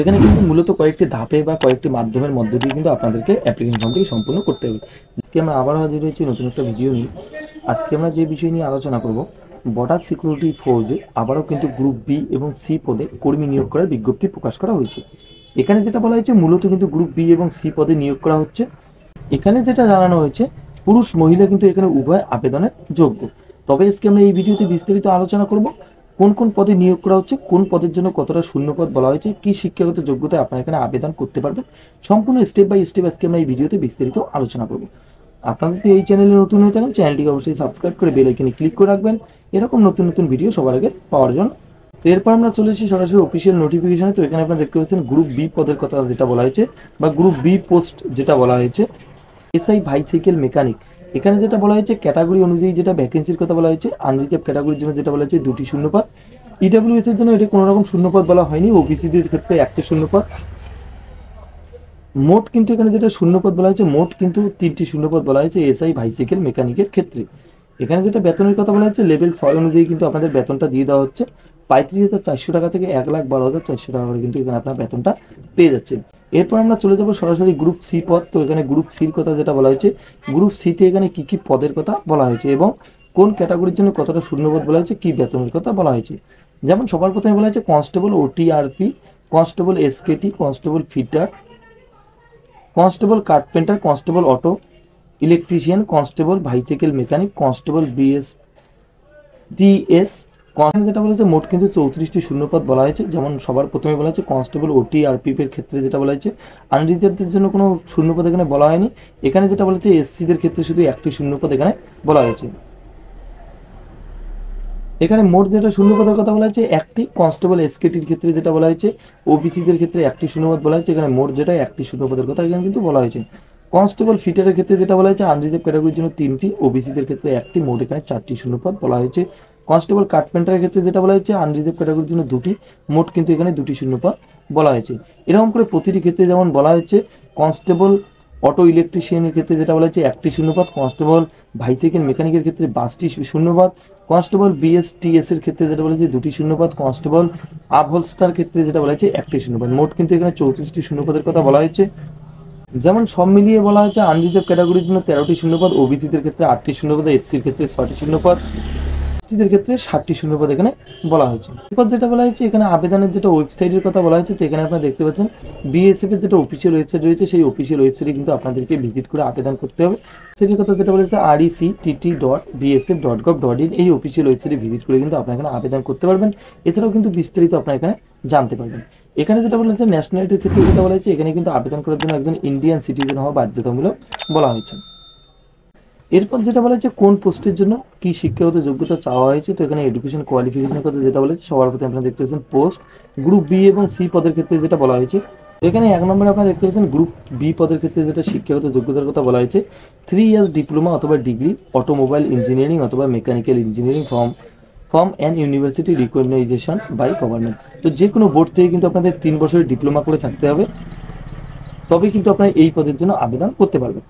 এখানে কিন্তু মূলত কয়েকটি ধাপে বা কয়েকটি মাধ্যমের মধ্য দিয়ে কিন্তু আপনাদেরকে অ্যাপ্লিকেশন ফর্মটি সম্পূর্ণ করতে হবে। আজকে আমরা আবার হাজির হয়েছি নতুন একটা ভিডিও নিয়ে। আজকে আমরা যে বিষয় নিয়ে আলোচনা করব, বর্ডার সিকিউরিটি ফোর্সে আবারও কিন্তু গ্রুপ বি এবং সি পদে কর্মী নিয়োগ করার বিজ্ঞপ্তি প্রকাশ করা হয়েছে। এখানে যেটা বলা হয়েছে, মূলত কিন্তু গ্রুপ বি এবং সি পদে নিয়োগ করা হচ্ছে। এখানে যেটা জানানো হয়েছে, পুরুষ মহিলা কিন্তু এখানে উভয় আবেদনের যোগ্য। তবে আজকে আমরা এই ভিডিওতে বিস্তারিত আলোচনা করব কোন কোন পদে নিয়োগ করা হচ্ছে, কোন পদের জন্য কতটা শূন্যপদ বলা হয়েছে, কি শিক্ষাগত যোগ্যতায় আপনারা এখানে আবেদন করতে পারবেন, সম্পূর্ণ স্টেপ বাই স্টেপ আজকে আমরা এই ভিডিওতে বিস্তারিত আলোচনা করব। আপনারা যদি এই চ্যানেলে নতুন হয়ে থাকেন, চ্যানেলটিকে অবশ্যই সাবস্ক্রাইব করে বেল আইকনে ক্লিক করে রাখবেন এরকম নতুন নতুন ভিডিও সবার আগে পাওয়ার জন্য। তো এরপর আমরা চলে এসেছি সরাসরি অফিসিয়াল নোটিফিকেশনে। তো এখানে আপনারা দেখতে পাচ্ছেন গ্রুপ বি পদের কথা যেটা বলা হয়েছে বা গ্রুপ বি পোস্ট যেটা বলা হয়েছে, এসআই বাইসাইকেল মেকানিক। এখানে যেটা বলা হয়েছে ক্যাটাগরি অনুযায়ী যেটা ভ্যাকেন্সির কথা বলা হয়েছে, আনরিজার্ভ ক্যাটাগরির জন্য যেটা বলা হয়েছে 2টি শূন্যপদ, ইডব্লিউএস এর জন্য এটা কোনো রকম শূন্যপদ বলা হয়নি, ওবিসিদের ক্ষেত্রে 1টি শূন্যপদ। মোট কিন্তু এখানে যেটা শূন্যপদ বলা হয়েছে, মোট কিন্তু 3টি শূন্যপদ বলা হয়েছে এসআই বাইসাইকেল মেকানিকের ক্ষেত্রে। এখানে যেটা বেতনের কথা বলা হচ্ছে, লেভেল 6 অনুযায়ী কিন্তু আপনাদের বেতনটা দিয়ে দেওয়া হচ্ছে 35,400 টাকা থেকে 1,12,400 টাকা করে কিন্তু এখানে আপনার বেতনটা পেয়ে যাচ্ছেন। এরপর আমরা চলে যাব সরাসরি গ্রুপ সি পদ। তো এখানে গ্রুপ সির কথা যেটা বলা হয়েছে, গ্রুপ সিতে এখানে কি কি পদের কথা বলা হয়েছে এবং কোন ক্যাটাগরির জন্য কতটা শূন্যপদ বলা হয়েছে, কি বেতনের কথা বলা হয়েছে। যেমন সবার প্রথমে বলা হয়েছে constable OTRP, constable SKT, constable fitter, constable carpenter, constable auto electrician, constable bicycle mechanic, constable BSTS. যেটা বলেছে মোট কিন্তু 34টি শূন্যপদ বলা হয়েছে। যেমন সবার প্রথমে বলা হয়েছে কনস্টেবল ওটিআরপি এর ক্ষেত্রে যেটা বলা হয়েছে, আনরিজার্ভদের জন্য কোনো শূন্যপদ এখানে বলা হয়নি। এখানে যেটা বলেছে এসসিদের ক্ষেত্রে শুধু 1টি শূন্যপদ এখানে বলা হয়েছে। এখানে মোট যেটা শূন্যপদের কথা বলা হয়েছে 1টি, কনস্টেবল এসকেটির ক্ষেত্রে যেটা বলা হয়েছে, ওবিসিদের ক্ষেত্রে 1টি শূন্যপদ বলা হয়েছে। এখানে মোট যেটা 1টি শূন্যপদের কথা এখানে কিন্তু বলা হয়েছে। কনস্টেবল ফিটারের ক্ষেত্রে যেটা বলা হয়েছে, আনরিজার্ভ ক্যাটাগরির জন্য 3টি, ওবিসিদের ক্ষেত্রে 1টি, মোট এখানে 4টি শূন্যপদ বলা হয়েছে। কনস্টেবল কার্পেন্টারের ক্ষেত্রে যেটা বলা হয়েছে, আনরিজার্ভ ক্যাটাগরির জন্য 2টি, মোট কিন্তু এখানে 2টি শূন্যপদ বলা হয়েছে। এরকম করে প্রতিটি ক্ষেত্রে যেমন বলা হয়েছে, কনস্টেবল অটো ইলেকট্রিশিয়ানের ক্ষেত্রে যেটা বলা হয়েছে 1টি শূন্যপদ, কনস্টেবল বাইসাইকেল মেকানিকের ক্ষেত্রে 22টি শূন্যপদ, কনস্টেবল বিএসটিএস এর ক্ষেত্রে যেটা বলা হয়েছে 2টি শূন্যপদ, কনস্টেবল আপহোলস্টার ক্ষেত্রে যেটা বলা হয়েছে 1টি শূন্যপদ। মোট কিন্তু এখানে 34টি শূন্যপদের কথা বলা হয়েছে। যেমন সব মিলিয়ে বলা হয়েছে আনরিজার্ভ ক্যাটাগরির জন্য 13টি শূন্যপদ, ওবিসিদের ক্ষেত্রে 8টি শূন্যপদ, এসসির ক্ষেত্রে 6টি শূন্যপদ, এসটিদের ক্ষেত্রে 7টি শূন্যপদ এখানে বলা হয়েছে। এরপর যেটা বলা হয়েছে, এখানে আবেদনের যেটা ওয়েবসাইটের কথা বলা হয়েছে, তো এখানে আপনারা দেখতে পাচ্ছেন বিএসএফ এর যেটা অফিসিয়াল ওয়েবসাইট রয়েছে, সেই অফিসিয়াল ওয়েবসাইটে কিন্তু আপনাদেরকে ভিজিট করে আবেদন করতে হবে। সেটির কথা যেটা বলেছে rect.bsf.gov.in, এই অফিসিয়াল ওয়েবসাইটে ভিজিট করে কিন্তু আপনারা এখানে আবেদন করতে পারবেন। এছাড়াও কিন্তু বিস্তারিত আপনারা এখানে জানতে পারবেন। এখানে যেটা বলেছে ন্যাশনালিটির ক্ষেত্রে যেটা বলা হয়েছে, এখানে কিন্তু আবেদন করার জন্য একজন ইন্ডিয়ান সিটিজেন হওয়া বাধ্যতামূলক বলা হয়েছে। এরপর যেটা বলা হয়েছে কোন পোস্টের জন্য কি শিক্ষাগত যোগ্যতা চাওয়া হয়েছে, তো এখানে এডুকেশন কোয়ালিফিকেশনের কথা যেটা বলেছে, সবার প্রতি আপনারা দেখতে পাচ্ছেন পোস্ট গ্রুপ বি এবং সি পদের ক্ষেত্রে যেটা বলা হয়েছে। এখানে 1 নম্বরে আপনারা দেখতে পাচ্ছেন গ্রুপ বি পদের ক্ষেত্রে যেটা শিক্ষাগত যোগ্যতার কথা বলা হয়েছে, 3 ইয়ার্স ডিপ্লোমা অথবা ডিগ্রি অটোমোবাইল ইঞ্জিনিয়ারিং অথবা mechanical engineering from an university recognization by government. তো যে কোনো বোর্ড থেকে কিন্তু আপনাদের 3 বছরের ডিপ্লোমা করে থাকতে হবে, তবে কিন্তু আপনারা এই পদের জন্য আবেদন করতে পারবেন।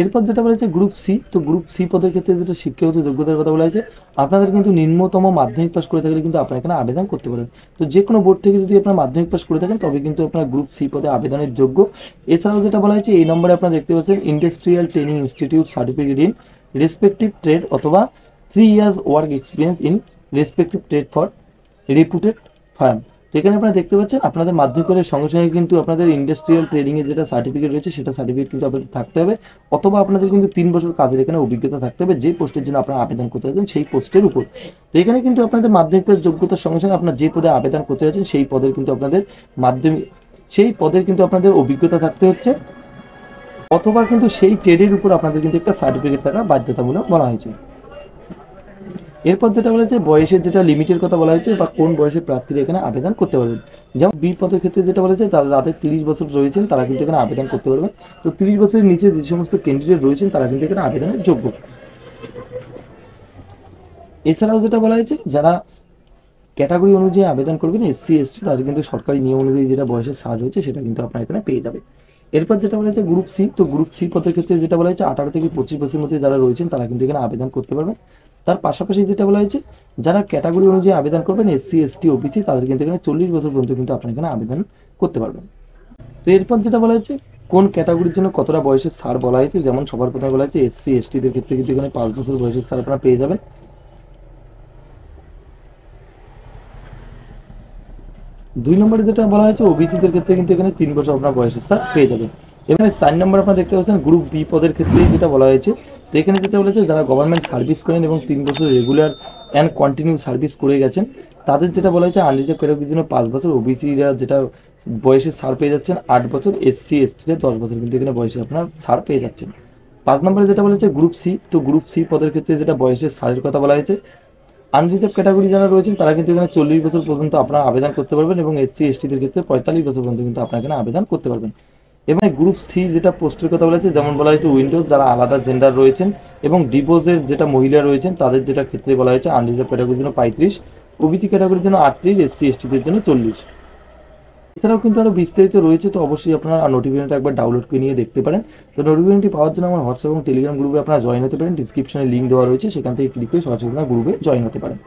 এরপর যেটা বলেছে গ্রুপ সি, তো গ্রুপ সি পদের ক্ষেত্রে যেটা শিক্ষাগত যোগ্যতার কথা বলা হয়েছে, আপনাদের কিন্তু নিম্নতম মাধ্যমিক পাস করে থাকলে কিন্তু আপনারা এখানে আবেদন করতে পারেন। তো যে কোনো বোর্ড থেকে যদি আপনারা মাধ্যমিক পাস করে থাকেন, তবে কিন্তু আপনারা গ্রুপ সি পদে আবেদনের যোগ্য। এছাড়াও যেটা বলা হয়েছে, এই নম্বরে আপনারা দেখতে পাচ্ছেন industrial training institute certificate in respective trade অথবা 3 years work experience in respective trade for রেপুটেড farm. তো এখানে আপনারা দেখতে পাচ্ছেন আপনাদের মাধ্যমিকের সঙ্গে সঙ্গে কিন্তু আপনাদের ইন্ডাস্ট্রিয়াল ট্রেনিংয়ের যেটা সার্টিফিকেট রয়েছে, সেটা সার্টিফিকেট কিন্তু আপনাদের থাকতে হবে, অথবা আপনাদের কিন্তু 3 বছর কাজের এখানে অভিজ্ঞতা থাকতে হবে যে পোস্টের জন্য আপনারা আবেদন করতে যাচ্ছেন সেই পোস্টের উপর। তো এখানে কিন্তু আপনাদের মাধ্যমিকের যোগ্যতার সঙ্গে সঙ্গে আপনার যে পদে আবেদন করতে যাচ্ছেন সেই পদের কিন্তু আপনাদের আপনাদের অভিজ্ঞতা থাকতে হচ্ছে, অথবা কিন্তু সেই ট্রেডের উপর আপনাদের কিন্তু একটা সার্টিফিকেট থাকা বাধ্যতামূলক বলা হয়েছে। এরপর যেটা বলেছে বয়সের যেটা লিমিটের কথা বলা হয়েছে বা কোন বয়সের প্রার্থীরা এখানে আবেদন করতে পারবেন। যেমন বি পদের ক্ষেত্রে যেটা বলেছে, যাদের 30 বছর রয়েছেন তারা কিন্তু এখানে আবেদন করতে পারবেন। তো 30 বছরের নিচে যে সমস্ত ক্যান্ডিডেট রয়েছেন তারা কিন্তু এখানে আবেদনের যোগ্য। এছাড়াও যেটা বলা হয়েছে, যারা ক্যাটাগরি অনুযায়ী আবেদন করবেন এসসি এসটি, তাদের কিন্তু সরকারি নিয়ম অনুযায়ী যেটা বয়সের ছাড় রয়েছে সেটা কিন্তু আপনারা এখানে পেয়ে যাবে। এরপর যেটা বলা হয়েছে গ্রুপ সি, তো গ্রুপ সি পদের ক্ষেত্রে যেটা বলা হয়েছে 18 থেকে 25 বছরের মধ্যে যারা রয়েছেন তারা কিন্তু এখানে আবেদন করতে পারবেন। তার পাশাপাশি যেটা বলা হয়েছে যারা ক্যাটাগরি অনুযায়ী আবেদন করবেন এসসি এসটি ওবিসি তাদের কিন্তু এখানে 40 বছর পর্যন্ত কিন্তু আপনারা এখানে আবেদন করতে পারবেন। তো এরপর যেটা বলা হচ্ছে কোন ক্যাটাগরির জন্য কতটা বয়সের ছাড় বলা হয়েছে, যেমন সবার প্রথমে বলা হয়েছে এসসি এসটিদের ক্ষেত্রে কিন্তু এখানে 5 বছর বয়সের ছাড় আপনারা পেয়ে যাবেন। 2 নম্বরে যেটা বলা হয়েছে ওবিসিদের ক্ষেত্রে কিন্তু এখানে 3 বছর আপনার বয়সের ছাড় পেয়ে যাবেন। এখানে 4 নম্বর আপনারা দেখতে পাচ্ছেন গ্রুপ বি পদের ক্ষেত্রে যেটা বলা হয়েছে, তো এখানে যেটা বলেছে যারা গভর্নমেন্ট সার্ভিস করেন এবং 3 বছর রেগুলার অ্যান্ড কন্টিনিউ সার্ভিস করে গেছেন তাদের যেটা বলা হয়েছে আনরিজার্ভ ক্যাটাগরির জন্য 5 বছর, ওবিসিরা যেটা বয়সের ছাড় পেয়ে যাচ্ছেন 8 বছর, এসসি এসটিরা 10 বছর কিন্তু এখানে বয়সে আপনার ছাড় পেয়ে যাচ্ছেন। 5 নম্বরে যেটা বলেছে গ্রুপ সি, তো গ্রুপ সি পদের ক্ষেত্রে যেটা বয়সের ছাড়ের কথা বলা হয়েছে আনরিজার্ভ ক্যাটাগরি যারা রয়েছেন তারা কিন্তু এখানে 40 বছর পর্যন্ত আপনারা আবেদন করতে পারবেন এবং এসসি এসটিদের ক্ষেত্রে 45 বছর পর্যন্ত কিন্তু আপনারা এখানে আবেদন করতে পারবেন। এবং গ্রুপ সি যেটা পোস্টের কথা বলেছে যেমন বলা হয়েছে উইন্ডোজ যারা আলাদা জেন্ডার রয়েছেন এবং ডিভোর্সের যেটা মহিলা রয়েছেন তাদের যেটা ক্ষেত্রে বলা হয়েছে আনরিজার্ভ ক্যাটাগরির জন্য 35, ওবিসি ক্যাটাগরির জন্য 38, এসসি এসটিদের জন্য 40। এছাড়াও কিন্তু আরও বিস্তারিত রয়েছে, তো অবশ্যই আপনারা নোটিফিকেশনটা একবার ডাউনলোড করে নিয়ে দেখতে পারেন। তো নোটিফিকেশনটি পাওয়ার জন্য আমার হোয়াটসঅ্যাপ এবং টেলিগ্রাম গ্রুপে আপনারা জয়েন হতে পারেন, ডিসক্রিপশনে লিঙ্ক দেওয়া রয়েছে, সেখান থেকে ক্লিক করে সরাসরি আপনারা গ্রুপে জয়েন হতে পারেন।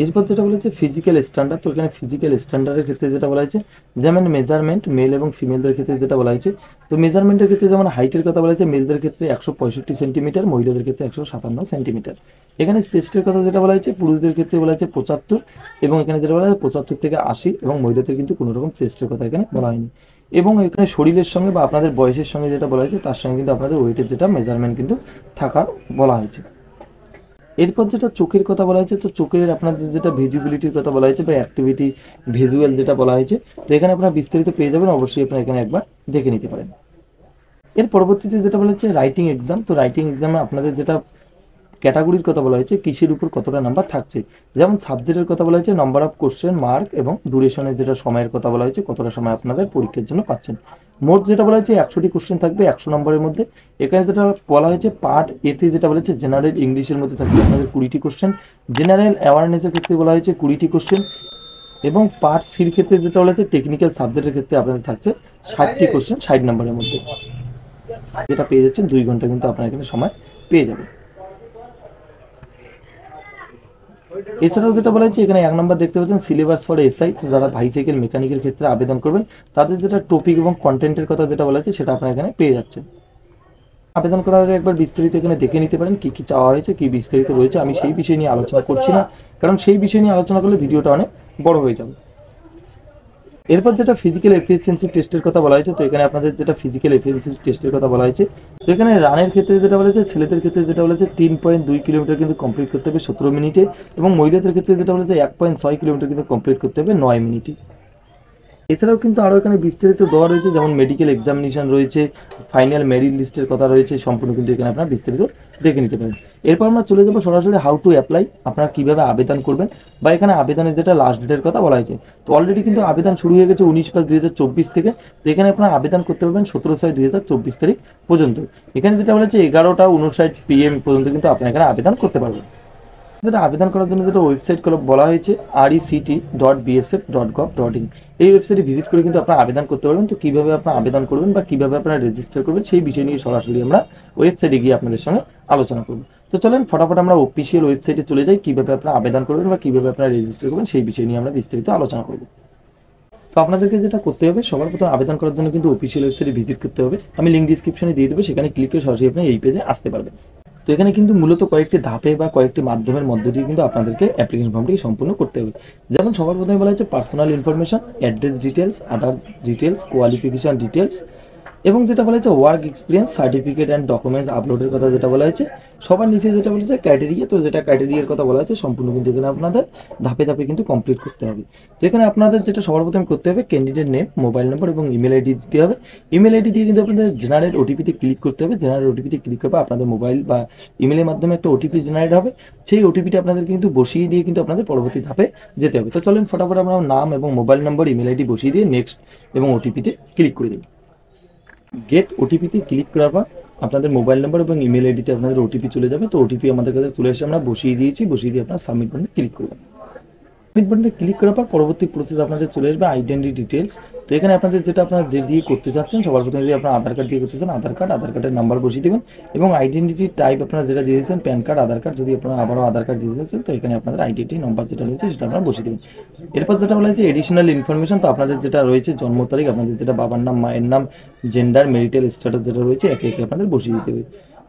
এরপর যেটা বলেছে ফিজিক্যাল স্ট্যান্ডার্ড, তো এখানে ফিজিক্যাল স্ট্যান্ডার্ডের ক্ষেত্রে যেটা বলা হয়েছে যেমন মেজারমেন্ট মেল এবং ফিমেলদের ক্ষেত্রে যেটা বলা হয়েছে, তো মেজারমেন্টের ক্ষেত্রে যেমন হাইটের কথা বলা হয়েছে মেলদের ক্ষেত্রে 165 সেন্টিমিটার, মহিলাদের ক্ষেত্রে 157 সেন্টিমিটার। এখানে চেস্টের কথা যেটা বলা হয়েছে পুরুষদের ক্ষেত্রে বলা হয়েছে 75 এবং এখানে যেটা বলা হয়েছে 75 থেকে 80 এবং মহিলাদের কিন্তু কোনো রকম চেস্টের কথা এখানে বলা হয়নি। এবং এখানে শরীরের সঙ্গে বা আপনাদের বয়সের সঙ্গে যেটা বলা হয়েছে তার সঙ্গে কিন্তু আপনাদের ওয়েটের যেটা মেজারমেন্ট কিন্তু থাকার বলা হয়েছে। এরপর যেটা চোখের কথা বলা হয়েছে, তো চোখের আপনাদের যেটা ভিজিবিলিটির কথা বলা হয়েছে বা অ্যাক্টিভিটি ভিজুয়াল যেটা বলা হয়েছে, তো এখানে আপনারা বিস্তারিত পেয়ে যাবেন, অবশ্যই আপনারা এখানে একবার দেখে নিতে পারেন। এর পরবর্তীতে যেটা বলা হচ্ছে রাইটিং এক্সাম, তো রাইটিং এক্সামে আপনাদের যেটা ক্যাটাগরির কথা বলা হয়েছে কিসের উপর কতটা নাম্বার থাকছে, যেমন সাবজেক্টের কথা বলা হয়েছে নাম্বার অফ কোশ্চেন মার্ক এবং ডিউরেশনের যেটা সময়ের কথা বলা হয়েছে কতটা সময় আপনাদের পরীক্ষার জন্য পাচ্ছেন। মোট যেটা বলা হয়েছে 100টি কোশ্চেন থাকবে 100 নম্বরের মধ্যে। এখানে যেটা বলা হয়েছে পার্ট এতে যেটা বলা হয়েছে জেনারেল ইংলিশের মধ্যে থাকবে আপনাদের 20টি কোশ্চেন, জেনারেল অ্যাওয়ারনেসের ক্ষেত্রে বলা হয়েছে 20টি কোশ্চেন এবং পার্ট সির ক্ষেত্রে যেটা বলা হয়েছে টেকনিক্যাল সাবজেক্টের ক্ষেত্রে আপনাদের থাকছে 60টি কোশ্চেন 60 নম্বরের মধ্যে, যেটা পেয়ে যাচ্ছেন 2 ঘন্টা কিন্তু আপনারা এখানে সময় পেয়ে যাবেন। এছাড়াও যেটা বলা হয়েছে এখানে 1 নম্বর দেখতে পাচ্ছেন সিলেবাস ফর এসআই, যারা বাইসাইকেল মেকানিকের ক্ষেত্রে আবেদন করবেন তাদের যেটা টপিক এবং কন্টেন্টের কথা যেটা বলা হয়েছে সেটা আপনারা এখানে পেয়ে যাচ্ছেন। আবেদন করার আগে একবার বিস্তারিত এখানে দেখে নিতে পারেন কি কি চাওয়া হয়েছে কি বিস্তারিত রয়েছে, আমি সেই বিষয় নিয়ে আলোচনা করছি না কারণ সেই বিষয় নিয়ে আলোচনা করলে ভিডিওটা অনেক বড় হয়ে যাবে। এরপর যেটা ফিজিক্যাল এফিসিয়েন্সি টেস্টের কথা বলা হয়েছে, তো এখানে আপনাদের যেটা ফিজিক্যাল এফিসিয়েন্সি টেস্টের কথা বলা হয়েছে, তো এখানে রানের ক্ষেত্রে যেটা বলা হয়েছে ছেলেদের ক্ষেত্রে যেটা বলা হয়েছে 3.2 কিলোমিটার কিন্তু কমপ্লিট করতে হবে 17 মিনিটে এবং মহিলাদের ক্ষেত্রে যেটা বলা হয়েছে 1.6 কিলোমিটার কিন্তু কমপ্লিট করতে হবে 9 মিনিটে। এছাড়াও কিন্তু আরও এখানে বিস্তারিত দেওয়া রয়েছে যেমন মেডিকেল এক্সামিনেশন রয়েছে, ফাইনাল মেরিট লিস্টের কথা রয়েছে, সম্পূর্ণ কিন্তু এখানে আপনারা বিস্তারিত দেখে নিতে পারেন। এরপর আমরা চলে যাবো সরাসরি হাউ টু অ্যাপ্লাই, আপনারা কীভাবে আবেদন করবেন বা এখানে আবেদনের যেটা লাস্ট ডেটের কথা বলা হয়েছে, তো অলরেডি কিন্তু আবেদন শুরু হয়ে গেছে 19/5/2024 থেকে, তো এখানে আপনারা আবেদন করতে পারবেন 17/6/2024 তারিখ পর্যন্ত। এখানে যেটা বলা হচ্ছে 11:59 PM পর্যন্ত কিন্তু আপনারা এখানে আবেদন করতে পারবেন। যেটা আবেদন করার জন্য যেটা ওয়েবসাইট বলা হয়েছে rect.bsf.gov.in, এই ওয়েবসাইটে ভিজিট করে কিন্তু আপনারা আবেদন করতে পারবেন। তো কীভাবে আপনারা আবেদন করবেন বা কীভাবে আপনারা রেজিস্টার করবেন সেই বিষয় নিয়ে সরাসরি আমরা ওয়েবসাইটে গিয়ে আপনাদের সঙ্গে আলোচনা করব। তো চলেন ফটাফট আমরা অফিসিয়াল ওয়েবসাইটে চলে যাই, কীভাবে আপনারা আবেদন করবেন বা কীভাবে আপনারা রেজিস্টার করবেন সেই বিষয় নিয়ে আমরা বিস্তারিত আলোচনা করব। তো আপনাদেরকে যেটা করতে হবে সবার প্রথমে আবেদন করার জন্য কিন্তু অফিসিয়াল ওয়েবসাইটে ভিজিট করতে হবে, আমি লিঙ্ক ডিসক্রিপশনে দিয়ে দেবো, সেখানে ক্লিক করে সরাসরি আপনি এই পেজে আসতে পারবেন। তো এখানে কিন্তু মূলত কয়েকটি ধাপে বা কয়েকটি মাধ্যমের মধ্য দিয়ে কিন্তু আপনাদেরকে অ্যাপ্লিকেশন ফর্মটি সম্পূর্ণ করতে হবে। যেমন সবার প্রথমে বলা হচ্ছে personal information, address details, other details, qualification details এবং যেটা বলা হয়েছে work experience certificate and documents আপলোডের কথা যেটা বলা হয়েছে। সবার নিচে যেটা বলেছে ক্রাইটেরিয়া, তো যেটা ক্রাইটেরিয়ার কথা বলা হয়েছে সম্পূর্ণ কিন্তু এখানে আপনাদের ধাপে ধাপে কিন্তু কমপ্লিট করতে হবে। তো এখানে আপনাদের যেটা সবার প্রথমে করতে হবে ক্যান্ডিডেট নেম, মোবাইল নম্বর এবং ইমেল আইডি দিতে হবে। ইমেল আইডি দিয়ে কিন্তু আপনাদের জেনারেল ওটিপিতে ক্লিক করতে হবে, জেনারেল ওটিপিতে ক্লিক করবে আপনাদের মোবাইল বা ইমেলের মাধ্যমে একটা ওটিপি জেনারেট হবে, সেই ওটিপিটা আপনাদের কিন্তু বসিয়ে দিয়ে কিন্তু আপনাদের পরবর্তী ধাপে যেতে হবে। তো চলেন ফটাফট আমরা নাম এবং মোবাইল নম্বর ইমেল আইডি বসিয়ে দিয়ে নেক্সট এবং ওটিপিতে ক্লিক করে দিই। গেট ওটিপিতে ক্লিক করার পর আপনাদের মোবাইল নম্বর এবং ইমেল আইডিতে আপনাদের ওটিপি চলে যাবে। তো ওটিপি আমাদের কাছে চলে এসে আমরা বসিয়ে দিয়েছি, বসিয়ে দিয়ে আপনার সাবমিট বাটনে ক্লিক করবেন। সাবমিট বাটনে ক্লিক করার পর পরবর্তী প্রসেস আপনাদের চলে আসবে আইডেন্টি ডিটেলস। তো এখানে আপনাদের যেটা আপনারা যে দিয়ে করতে যাচ্ছেন, সবার প্রথমে যদি আপনার আধার কার্ড দিয়ে করতে চান আধার কার্ডের নাম্বার বসিয়ে দেবেন এবং আইডেন্টিটি টাইপ আপনারা যেটা দিয়েছেন প্যান কার্ড, আধার কার্ড, যদি আপনারা আবারও আধার কার্ড দিয়ে দিয়েছেন তো এখানে আপনাদের আইডেন্টি নাম্বার যেটা রয়েছে সেটা আপনারা বসিয়ে দেবেন। এরপর যেটা বলা হয়েছে এডিশনাল ইনফরমেশন, তো আপনাদের যেটা রয়েছে জন্ম তারিখ, আপনাদের যেটা বাবার নাম, মায়ের নাম, জেন্ডার, মেরিটাল স্ট্যাটাস যেটা রয়েছে একে একে আপনাদের বসিয়ে দিতে হবে।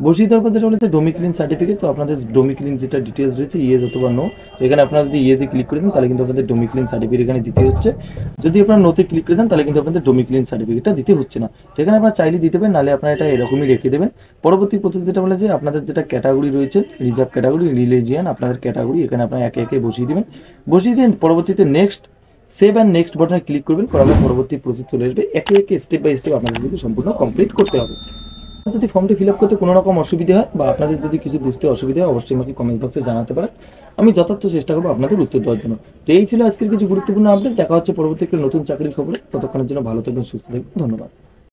বসিয়ে দেওয়ার পর যেটা বলেছে ডোমিক্লিন সার্টিফিকেট, তো আপনাদের ডোমিক্লিন যেটা ডিটেলস রয়েছে ইয়েস অথবা নো, তো এখানে আপনারা যদি ইয়েতে ক্লিক করে দেন তাহলে কিন্তু আপনাদের ডোমিক্লিন সার্টিফিকেট এখানে দিতে হচ্ছে। যদি আপনারা নোতে ক্লিক করে দেন তাহলে কিন্তু আপনাদের ডোমিক্লিন সার্টিফিকেটটা দিতে হচ্ছে না। সেখানে আপনারা চাইলে দিতে পারেন, নাহলে আপনারা এটা এরকমই রেখে দেবেন। পরবর্তী প্রসেস যেটা বলেছে আপনাদের যেটা ক্যাটাগরি রয়েছে, রিজার্ভ ক্যাটাগরি, রিলিজিয়ান, আপনাদের ক্যাটাগরি এখানে আপনারা একে একে বসিয়ে দেবেন। বসিয়ে দিয়ে পরবর্তীতে নেক্সট, সেভ অ্যান্ড নেক্সট বাটনে ক্লিক করবেন, করার পর পরবর্তী প্রসেস চলে আসবে। একে একে স্টেপ বাই স্টেপ আপনাদের কিন্তু সম্পূর্ণ কমপ্লিট করতে হবে। যদি ফর্মটি ফিল আপ করতে কোনো রকম অসুবিধা হয় বা আপনাদের যদি কিছু বুঝতে অসুবিধা হয় অবশ্যই আমাকে কমেন্ট বক্সে জানাতে পারেন, আমি যথার্থ চেষ্টা করবো আপনাদের উত্তর দেওয়ার জন্য। তো এই ছিল আজকের কিছু গুরুত্বপূর্ণ আপডেট। দেখা হচ্ছে পরবর্তী একটা নতুন চাকরির খবরে, ততক্ষণের জন্য ভালো থাকবেন, সুস্থ থাকবেন, ধন্যবাদ।